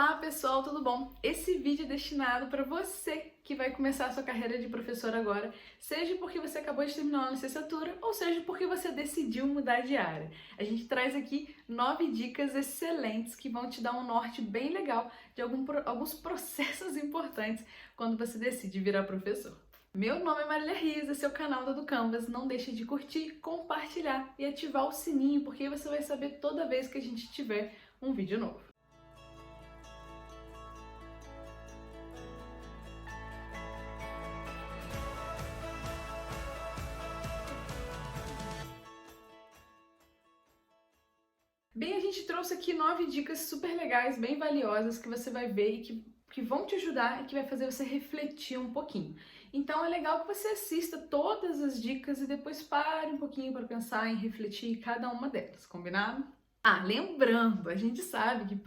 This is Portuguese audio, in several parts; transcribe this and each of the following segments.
Olá pessoal, tudo bom? Esse vídeo é destinado para você que vai começar a sua carreira de professor agora, seja porque você acabou de terminar uma licenciatura ou seja porque você decidiu mudar de área. A gente traz aqui 9 dicas excelentes que vão te dar um norte bem legal de alguns processos importantes quando você decide virar professor. Meu nome é Marília Rios, esse é o canal da Canvas. Não deixe de curtir, compartilhar e ativar o sininho, porque aí você vai saber toda vez que a gente tiver um vídeo novo. Bem, a gente trouxe aqui 9 dicas super legais, bem valiosas, que você vai ver e que vão te ajudar e que vai fazer você refletir um pouquinho. Então é legal que você assista todas as dicas e depois pare um pouquinho para pensar em refletir em cada uma delas, combinado? Lembrando, a gente sabe que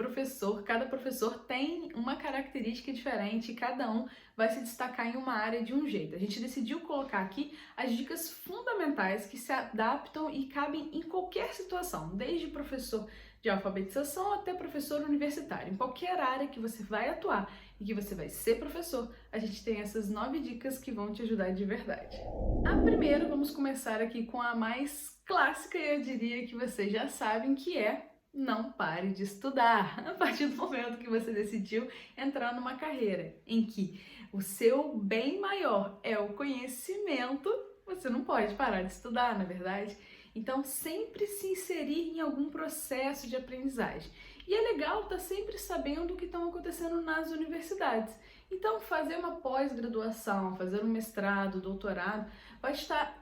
cada professor tem uma característica diferente e cada um vai se destacar em uma área de um jeito. A gente decidiu colocar aqui as dicas fundamentais que se adaptam e cabem em qualquer situação, desde professor de alfabetização até professor universitário. Em qualquer área que você vai atuar e que você vai ser professor, a gente tem essas 9 dicas que vão te ajudar de verdade. A primeira, vamos começar aqui com a mais clássica, e eu diria que vocês já sabem, que é: não pare de estudar. A partir do momento que você decidiu entrar numa carreira em que o seu bem maior é o conhecimento, você não pode parar de estudar, na verdade? Então, sempre se inserir em algum processo de aprendizagem. E é legal estar sempre sabendo o que está acontecendo nas universidades. Então, fazer uma pós-graduação, fazer um mestrado, doutorado, vai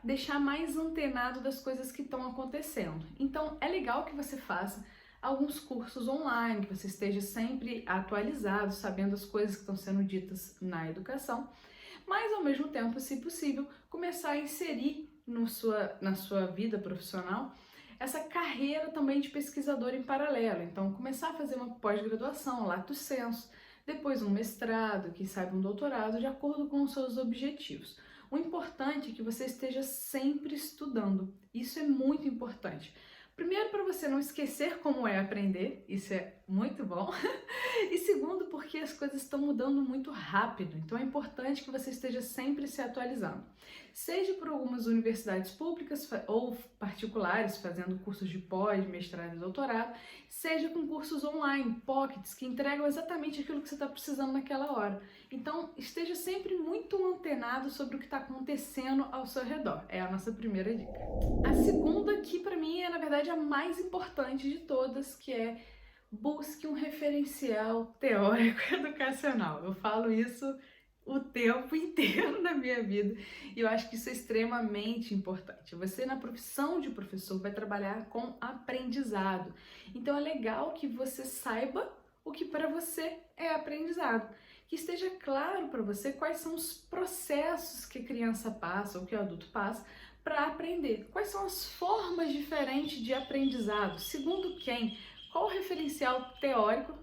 deixar mais antenado das coisas que estão acontecendo. Então, é legal que você faça alguns cursos online, que você esteja sempre atualizado, sabendo as coisas que estão sendo ditas na educação, mas ao mesmo tempo, se possível, começar a inserir na sua vida profissional essa carreira também de pesquisador em paralelo. Então, começar a fazer uma pós-graduação, lato sensu, depois um mestrado, quem sabe um doutorado, de acordo com os seus objetivos. O importante é que você esteja sempre estudando. Isso é muito importante. Primeiro, para você não esquecer como é aprender, isso é muito bom. E segundo, porque as coisas estão mudando muito rápido, então é importante que você esteja sempre se atualizando. Seja por algumas universidades públicas ou particulares, fazendo cursos de pós, mestrado e doutorado, seja com cursos online, pockets, que entregam exatamente aquilo que você está precisando naquela hora. Então, esteja sempre muito antenado sobre o que está acontecendo ao seu redor. É a nossa primeira dica. A segunda, que para mim é, na verdade, a mais importante de todas, que é: busque um referencial teórico educacional. Eu falo isso o tempo inteiro na minha vida e eu acho que isso é extremamente importante. Você, na profissão de professor, vai trabalhar com aprendizado. Então é legal que você saiba o que para você é aprendizado, que esteja claro para você quais são os processos que a criança passa ou que o adulto passa para aprender, quais são as formas diferentes de aprendizado, segundo quem, qual referencial teórico,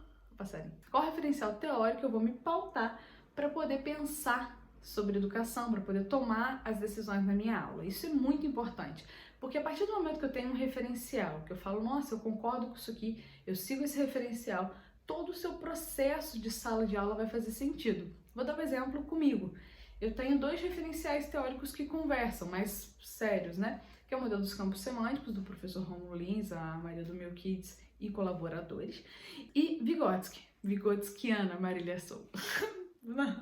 qual referencial teórico eu vou me pautar para poder pensar sobre educação, para poder tomar as decisões na minha aula. Isso é muito importante, porque a partir do momento que eu tenho um referencial, que eu falo, nossa, eu concordo com isso aqui, eu sigo esse referencial, todo o seu processo de sala de aula vai fazer sentido. Vou dar um exemplo comigo. Eu tenho 2 referenciais teóricos que conversam, mais sérios, né? Que é o modelo dos campos semânticos, do professor Romulo Lins, a Maria do Melquides e colaboradores, e Vygotskiana Marília Sou.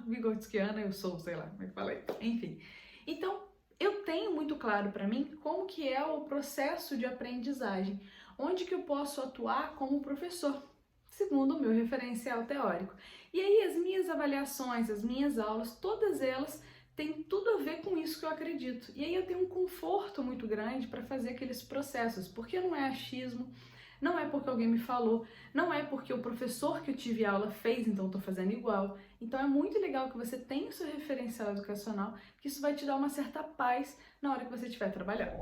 Vygotskiana eu sou, sei lá como é que falei. Enfim, então eu tenho muito claro para mim como que é o processo de aprendizagem, onde que eu posso atuar como professor, segundo o meu referencial teórico. E aí as minhas avaliações, as minhas aulas, todas elas têm tudo a ver com isso que eu acredito. E aí eu tenho um conforto muito grande para fazer aqueles processos, porque não é achismo, não é porque alguém me falou, não é porque o professor que eu tive aula fez, então eu tô fazendo igual. Então é muito legal que você tenha o seu referencial educacional, que isso vai te dar uma certa paz na hora que você estiver trabalhando.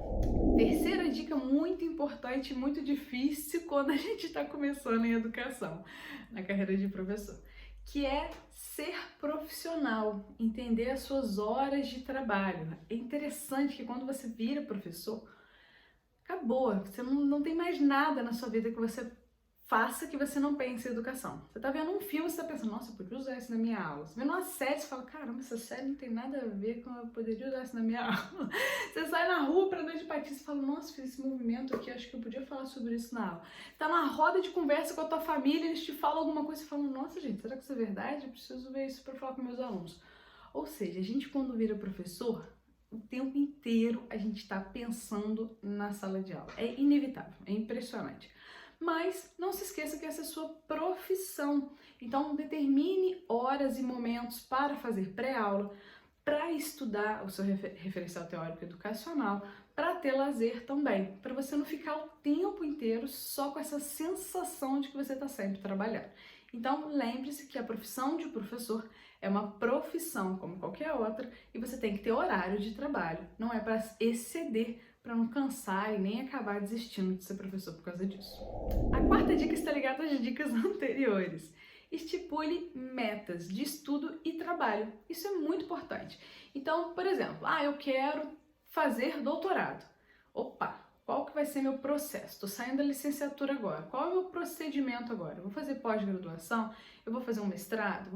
Terceira dica muito importante e muito difícil quando a gente está começando em educação, na carreira de professor, que é ser profissional, entender as suas horas de trabalho. É interessante que quando você vira professor, acabou, você não tem mais nada na sua vida que você faça que você não pense em educação. Você tá vendo um filme, você tá pensando, nossa, eu podia usar isso na minha aula. Você vê uma série, você fala, caramba, essa série não tem nada a ver com eu poderia usar isso na minha aula. Você sai na rua pra andar de patins e fala, nossa, fiz esse movimento aqui, acho que eu podia falar sobre isso na aula. Tá numa roda de conversa com a tua família, eles te falam alguma coisa e falam, nossa, gente, será que isso é verdade? Eu preciso ver isso pra falar com meus alunos. Ou seja, a gente quando vira professor, o tempo inteiro a gente está pensando na sala de aula. É inevitável, é impressionante. Mas não se esqueça que essa é a sua profissão. Então determine horas e momentos para fazer pré-aula, para estudar o seu referencial teórico educacional, para ter lazer também, para você não ficar o tempo inteiro só com essa sensação de que você está sempre trabalhando. Então lembre-se que a profissão de professor é uma profissão como qualquer outra e você tem que ter horário de trabalho, não é para exceder, para não cansar e nem acabar desistindo de ser professor por causa disso. A quarta dica está ligada às dicas anteriores. Estipule metas de estudo e trabalho. Isso é muito importante. Então, por exemplo, eu quero fazer doutorado. Opa, qual que vai ser meu processo? Estou saindo da licenciatura agora. Qual é o meu procedimento agora? Eu vou fazer pós-graduação? Eu vou fazer um mestrado?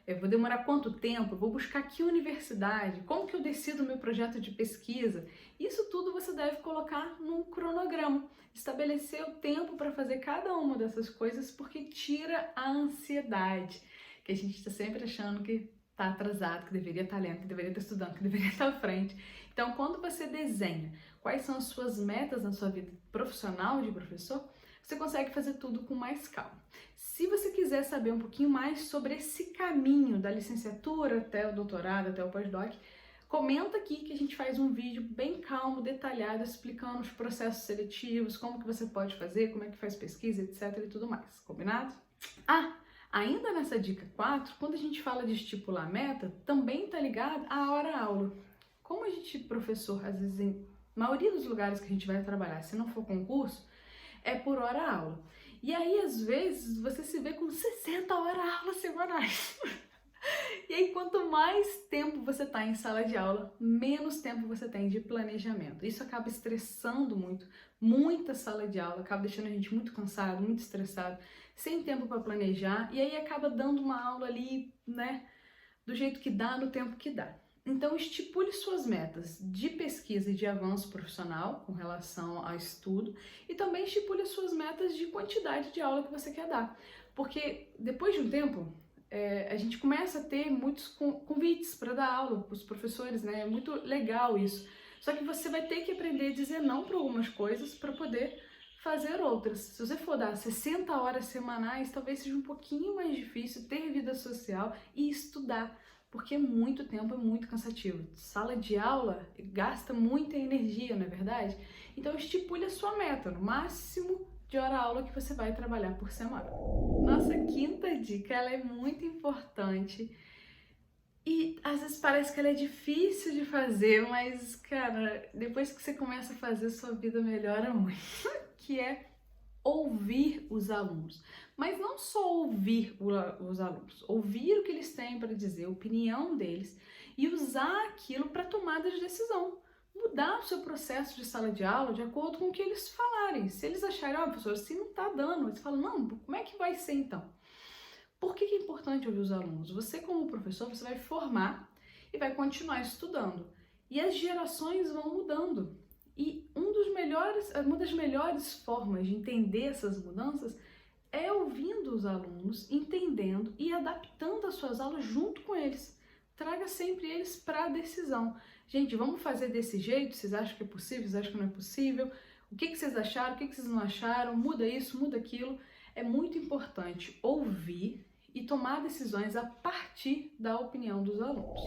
Eu vou demorar quanto tempo? Eu vou buscar que universidade? Como que eu decido o meu projeto de pesquisa? Isso tudo você deve colocar num cronograma. Estabelecer o tempo para fazer cada uma dessas coisas, porque tira a ansiedade, que a gente está sempre achando que está atrasado, que deveria estar lendo, que deveria estar estudando, que deveria estar à frente. Então, quando você desenha quais são as suas metas na sua vida profissional de professor, você consegue fazer tudo com mais calma. Se você quiser saber um pouquinho mais sobre esse caminho da licenciatura até o doutorado, até o pós-doc, comenta aqui que a gente faz um vídeo bem calmo, detalhado, explicando os processos seletivos, como que você pode fazer, como é que faz pesquisa, etc e tudo mais. Combinado? Ainda nessa dica 4, quando a gente fala de estipular meta, também está ligado à hora-aula. Como a gente, professor, às vezes, em maioria dos lugares que a gente vai trabalhar, se não for concurso, é por hora-aula. E aí, às vezes, você se vê com 60 horas-aula semanais. E aí, quanto mais tempo você está em sala de aula, menos tempo você tem de planejamento. Isso acaba estressando muito, muita sala de aula, acaba deixando a gente muito cansado, muito estressado, sem tempo para planejar, e aí acaba dando uma aula ali, né, do jeito que dá, no tempo que dá. Então, estipule suas metas de pesquisa e de avanço profissional com relação ao estudo e também estipule suas metas de quantidade de aula que você quer dar. Porque depois de um tempo, a gente começa a ter muitos convites para dar aula para os professores, né? É muito legal isso. Só que você vai ter que aprender a dizer não para algumas coisas para poder fazer outras. Se você for dar 60 horas semanais, talvez seja um pouquinho mais difícil ter vida social e estudar, porque muito tempo é muito cansativo. Sala de aula gasta muita energia, não é verdade? Então estipule a sua meta, no máximo de hora-aula que você vai trabalhar por semana. Nossa quinta dica, ela é muito importante e às vezes parece que ela é difícil de fazer, mas, cara, depois que você começa a fazer, sua vida melhora muito, que é ouvir os alunos. Mas não só ouvir os alunos, ouvir o que eles têm para dizer, a opinião deles e usar aquilo para tomada de decisão. Mudar o seu processo de sala de aula de acordo com o que eles falarem. Se eles acharem, professor, assim não tá dando, eles falam, não, como é que vai ser então? Por que é importante ouvir os alunos? Você, como professor, você vai formar e vai continuar estudando. E as gerações vão mudando. E uma das melhores formas de entender essas mudanças é ouvindo os alunos, entendendo e adaptando as suas aulas junto com eles. Traga sempre eles para a decisão. Gente, vamos fazer desse jeito? Vocês acham que é possível? Vocês acham que não é possível? O que vocês acharam? O que vocês não acharam? Muda isso, muda aquilo. É muito importante ouvir e tomar decisões a partir da opinião dos alunos.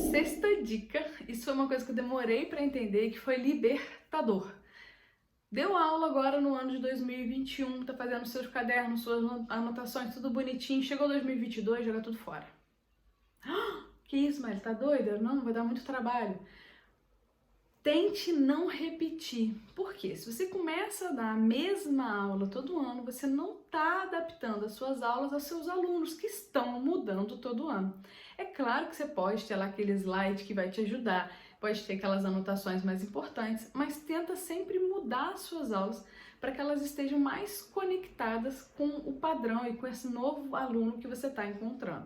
Sexta dica, isso foi uma coisa que eu demorei para entender, que foi libertador. Deu aula agora no ano de 2021, tá fazendo seus cadernos, suas anotações, tudo bonitinho, chegou 2022, joga tudo fora. Que isso, mas tá doida? Não, vai dar muito trabalho. Tente não repetir. Por quê? Se você começa a dar a mesma aula todo ano, você não está adaptando as suas aulas aos seus alunos, que estão mudando todo ano. É claro que você pode ter lá aquele slide que vai te ajudar, pode ter aquelas anotações mais importantes, mas tenta sempre mudar as suas aulas para que elas estejam mais conectadas com o padrão e com esse novo aluno que você está encontrando.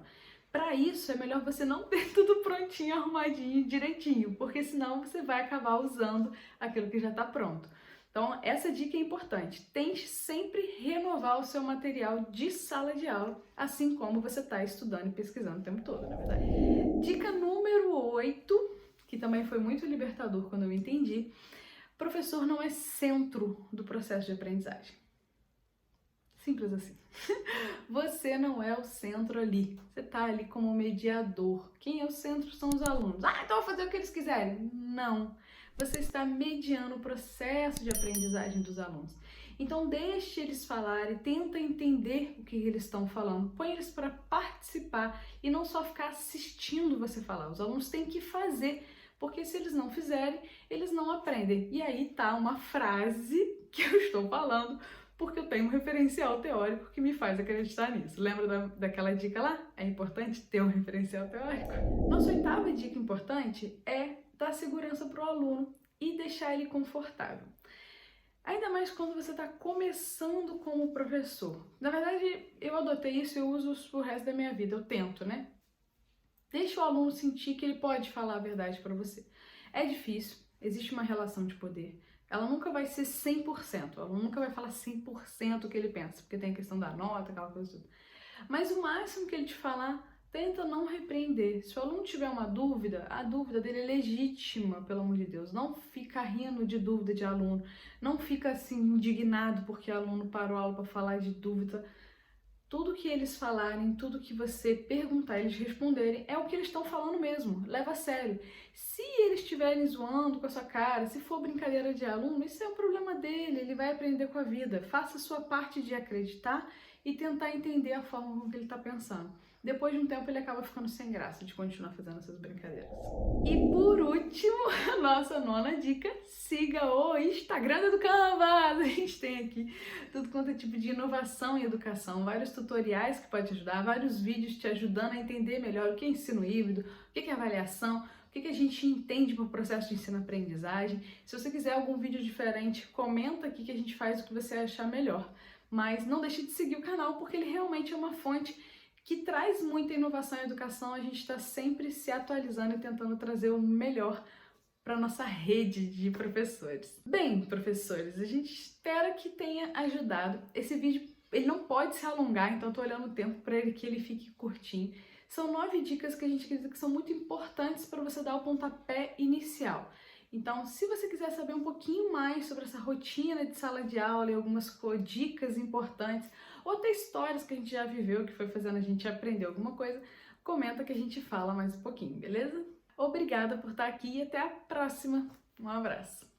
Para isso, é melhor você não ter tudo prontinho, arrumadinho, direitinho, porque senão você vai acabar usando aquilo que já está pronto. Então, essa dica é importante. Tente sempre renovar o seu material de sala de aula, assim como você está estudando e pesquisando o tempo todo, na verdade. Dica número 8, que também foi muito libertador quando eu entendi: professor não é centro do processo de aprendizagem. Simples assim. Você não é o centro ali. Você está ali como mediador. Quem é o centro são os alunos. Ah, então eu vou fazer o que eles quiserem. Não. Você está mediando o processo de aprendizagem dos alunos. Então deixe eles falarem, tenta entender o que eles estão falando, põe eles para participar e não só ficar assistindo você falar. Os alunos têm que fazer, porque se eles não fizerem, eles não aprendem. E aí tá uma frase que eu estou falando, porque eu tenho um referencial teórico que me faz acreditar nisso. Lembra daquela dica lá? É importante ter um referencial teórico? Nossa oitava dica importante é dar segurança para o aluno e deixar ele confortável. Ainda mais quando você está começando como professor. Na verdade, eu adotei isso e eu uso isso pro resto da minha vida. Eu tento, né? Deixa o aluno sentir que ele pode falar a verdade para você. É difícil, existe uma relação de poder. Ela nunca vai ser 100%, o aluno nunca vai falar 100% o que ele pensa, porque tem a questão da nota, aquela coisa toda. Mas o máximo que ele te falar, tenta não repreender. Se o aluno tiver uma dúvida, a dúvida dele é legítima, pelo amor de Deus. Não fica rindo de dúvida de aluno, não fica assim indignado porque o aluno parou a aula para falar de dúvida. Tudo que eles falarem, tudo que você perguntar, eles responderem, é o que eles estão falando mesmo. Leva a sério. Se eles estiverem zoando com a sua cara, se for brincadeira de aluno, isso é um problema dele, ele vai aprender com a vida. Faça a sua parte de acreditar e tentar entender a forma como ele está pensando. Depois de um tempo ele acaba ficando sem graça de continuar fazendo essas brincadeiras. E por último, a nossa nona dica: siga o Instagram do Canvas. A gente tem aqui tudo quanto é tipo de inovação em educação, vários tutoriais que podem te ajudar, vários vídeos te ajudando a entender melhor o que é ensino híbrido, o que é avaliação, o que a gente entende por processo de ensino-aprendizagem. Se você quiser algum vídeo diferente, comenta aqui que a gente faz o que você achar melhor. Mas não deixe de seguir o canal, porque ele realmente é uma fonte que traz muita inovação em educação. A gente está sempre se atualizando e tentando trazer o melhor para nossa rede de professores. Bem, professores, a gente espera que tenha ajudado. Esse vídeo ele não pode se alongar, então estou olhando o tempo para que ele fique curtinho. São 9 dicas que a gente acredita que são muito importantes para você dar o pontapé inicial. Então, se você quiser saber um pouquinho mais sobre essa rotina de sala de aula e algumas dicas importantes, ou até histórias que a gente já viveu que foi fazendo a gente aprender alguma coisa, comenta que a gente fala mais um pouquinho, beleza? Obrigada por estar aqui e até a próxima. Um abraço!